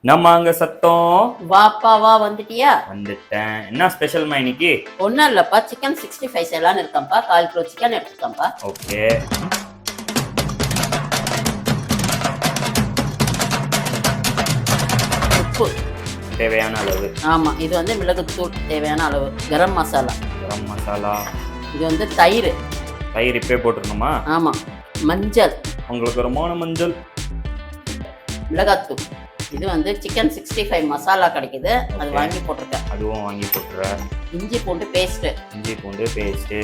நம்ம அங்க சத்தம் வாப்பாவா வந்துட்டியா? வந்துட்டேன். என்ன ஸ்பெஷல்மா இன்னைக்கு? ஒன்றும் இல்லைப்பா, சிக்கன் 65 செய்யலான்னு இருக்கேன்ப்பா. 1/4 கிலோ சிக்கன் எடுத்துக்கேன்ப்பா. ஓகே. உப்பு தேவையான அளவு. ஆமாம், இது வந்து மிளகுத்தூள் தேவையான அளவு. கரம் மசாலா. கரம் மசாலா. இது வந்து தயிர். தயிர் இப்பே போட்டுருணுமா? ஆமாம். மஞ்சள். உங்களுக்கு ஒரு மோன மஞ்சள். மிளகாத்தூள். இது வந்து சிக்கன் 65 மசாலா கிடைக்குது, அது வாங்கி போட்டிருக்கேன். அதுவும் வாங்கி போட்டுறேன். இஞ்சி பூண்டு பேஸ்ட்டு. இஞ்சி பூண்டு பேஸ்ட்டு.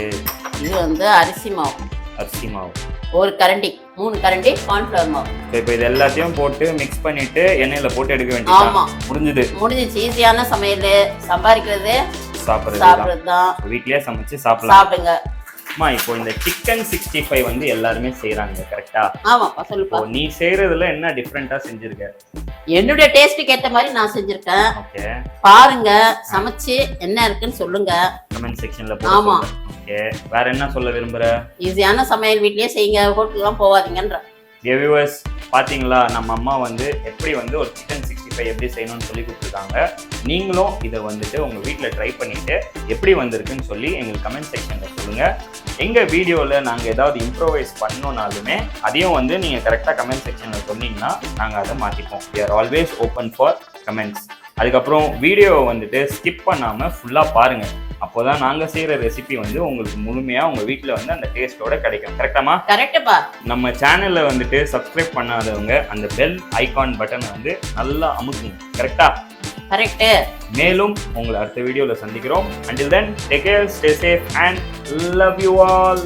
இது வந்து அரிசி மாவு. அரிசி மாவு ஒரு கரண்டி, 3 கரண்டி கார்ன்ஃப்ளவர் மாவு. இப்போ இது எல்லாத்தையும் போட்டு மிக்ஸ் பண்ணிட்டு எண்ணெயில போட்டு எடுக்க வேண்டியது. ஆமா, முடிஞ்சிச்சு. ஈஸியான சமையல், சம்பாதிக்கிறது சாப்பிட்றது தான். வீட்லயே சமைச்சு சாப்பிடலாம். சாப்பிடுங்க. இப்போ இந்த சிக்கன் 65 வந்து எல்லாருமே செய்யறாங்க, கரெக்டா? ஆமாப்பா, சொல்லுப்பா. நீ செய்யறதுல என்ன டிஃபரெண்டா செஞ்சிருக்க? என்னுடைய டேஸ்ட்டுக்கு ஏற்ற மாதிரி நான் செஞ்சிருக்கேன். ஓகே, பாருங்க, சமைச்சு என்ன இருக்குன்னு சொல்லுங்க, கமெண்ட் செக்ஷன்ல. ஆமா. ஓகே, வேற என்ன சொல்ல விரும்புற? ஈஸியான சமையல் வீட்லயே செய்யுங்க, ஹோட்டல்லாம் போகாதீங்கன்ற. வியூவர்ஸ் பாத்தீங்களா, நம்ம அம்மா வந்து எப்படி வந்து ஒரு சிக்கன் 65 எப்படி செய்யணும்னு சொல்லி கொடுத்துருக்காங்க. நீங்களும் இதை வந்துட்டு உங்க வீட்டில் ட்ரை பண்ணிட்டு எப்படி வந்திருக்குன்னு சொல்லி எங்களுக்கு கமெண்ட் செக்ஷன்ல சொல்லுங்க. எங்க வீடியோவில் நாங்கள் ஏதாவது இம்ப்ரோவைஸ் பண்ணோம்னாலுமே அதையும் வந்து நீங்கள் கரெக்டாக கமெண்ட் செக்ஷனில் சொன்னீங்கன்னா நாங்கள் அதை மாற்றிப்போம். we are always open for comments. அதுக்கப்புறம் வீடியோவை வந்துட்டு ஸ்கிப் பண்ணாமல் ஃபுல்லாக பாருங்கள். அப்போதான் நாங்கள் செய்கிற ரெசிபி வந்து உங்களுக்கு முழுமையாக உங்கள் வீட்டில் வந்து அந்த டேஸ்ட்டோட கிடைக்கும். கரெக்டாமா? கரெக்டுப்பா. நம்ம சேனலில் வந்துட்டு சப்ஸ்கிரைப் பண்ணாதவங்க அந்த பெல் ஐகான் பட்டனை வந்து நல்லா அமுக்குங்க. கரெக்டா? கரெக்ட். மேலும் உங்களை அடுத்த வீடியோவில் சந்திக்கிறோம். until then, take care, stay safe and love you all.